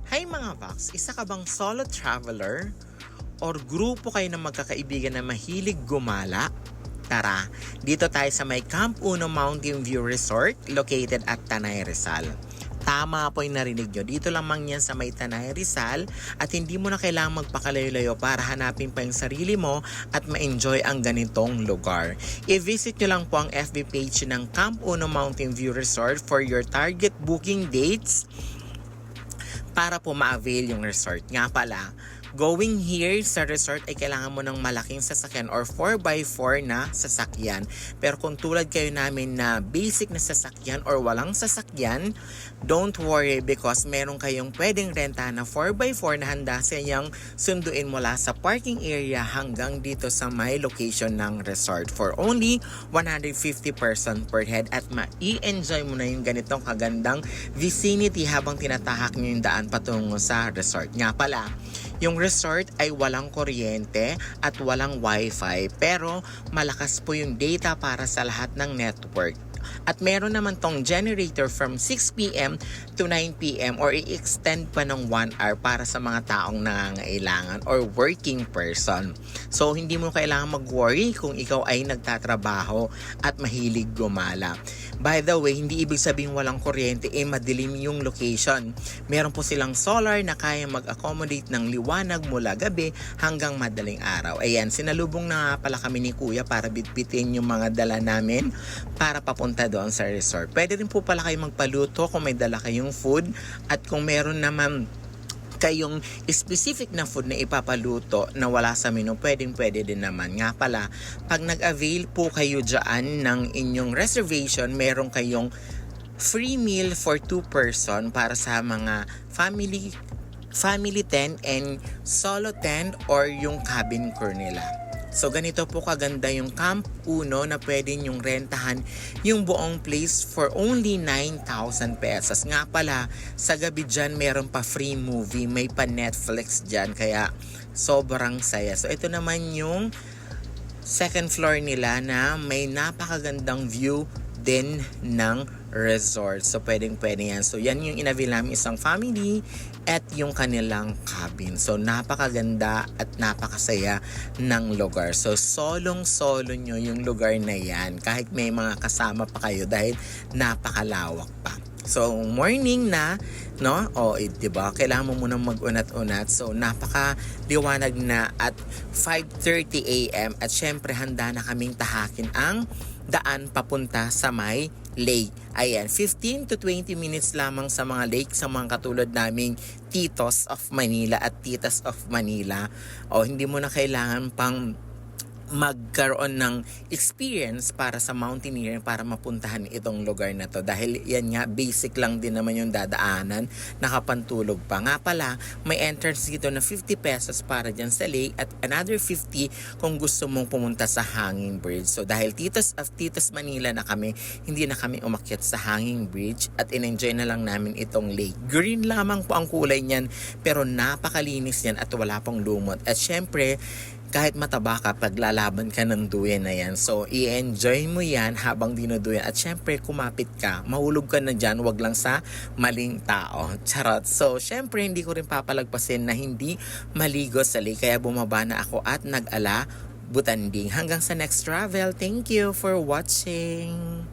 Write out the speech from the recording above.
Hi mga Vax, isa ka bang solo traveler? Or grupo kayo ng magkakaibigan na mahilig gumala? Tara, dito tayo sa may Camp Uno Mountain View Resort located at Tanay Rizal. Tama po yung narinig nyo. Dito lamang yan sa may Tanay Rizal at hindi mo na kailangang magpakalayo-layo para hanapin pa yung sarili mo at ma-enjoy ang ganitong lugar. I-visit nyo lang po ang FB page ng Camp Uno Mountain View Resort for your target booking dates para po ma-avail yung resort. Nga pala, going here sa resort ay kailangan mo ng malaking sasakyan or 4x4 na sasakyan. Pero kung tulad kayo namin na basic na sasakyan or walang sasakyan, don't worry because meron kayong pwedeng renta na 4x4 na handa sa inyong sunduin mula sa parking area hanggang dito sa may location ng resort for only 150 person per head at ma-i-enjoy mo na yung ganitong kagandang vicinity habang tinatahak nyo yung daan patungo sa resort. Nga pala, yung resort ay walang kuryente at walang wifi pero malakas po yung data para sa lahat ng network. At meron naman tong generator from 6 p.m. to 9 p.m. or i-extend pa ng 1 hour para sa mga taong nangangailangan or working person. So hindi mo kailangan mag-worry kung ikaw ay nagtatrabaho at mahilig gumala. By the way, hindi ibig sabihin walang kuryente madilim yung location. Meron po silang solar na kaya mag-accommodate ng liwanag mula gabi hanggang madaling araw. Ayan, sinalubong na nga pala kami ni Kuya para bitbitin yung mga dala namin para papunta doon sa resort. Pwede rin po pala kayo magpaluto kung may dala kayong food at kung meron naman kayong specific na food na ipapaluto na wala sa menu, pwede din naman. Nga pala, pag nag-avail po kayo dyan ng inyong reservation, meron kayong free meal for 2 person para sa mga family tent and solo tent or yung cabin crew nila. So ganito po kaganda yung Camp Uno na pwede nyong rentahan yung buong place for only 9,000 pesos. Nga pala, sa gabi dyan meron pa free movie, may pa Netflix dyan kaya sobrang saya. So ito naman yung second floor nila na may napakagandang view din ng resort. So pwede yan. So yan yung inavail namin isang family at yung kanilang cabin. So napakaganda at napakasaya ng lugar. So solong-solo nyo yung lugar na yan kahit may mga kasama pa kayo dahil napakalawak pa. So morning na, no? Diba? Kailangan mo munang mag-unat-unat. So napaka-liwanag na at 5:30 a.m. at syempre handa na kaming tahakin ang daan papunta sa may lake. Ayan, 15 to 20 minutes lamang sa mga lake sa mga katulad naming Titos of Manila at Titas of Manila. Hindi mo na kailangan pang magkaroon ng experience para sa mountaineering para mapuntahan itong lugar na to dahil yan nga basic lang din naman yung dadaanan, nakapantulog pa. Nga pala, may entrance dito na 50 pesos para dyan sa lake at another 50 kung gusto mong pumunta sa Hanging Bridge. So dahil Titos of Titas Manila na kami, hindi na kami umakyat sa Hanging Bridge at in-enjoy na lang namin itong lake. Green lamang po ang kulay niyan pero napakalinis yan at wala pang lumot. At syempre, kahit mataba ka, paglalaban ka ng duyan na yan. So, i-enjoy mo yan habang dinuduyan. At syempre, kumapit ka. Mahulog ka na dyan, wag lang sa maling tao. Charot. So, syempre, hindi ko rin papalagpasin na hindi maligo sa lake. Kaya bumaba na ako at nag-ala butanding. Hanggang sa next travel. Thank you for watching.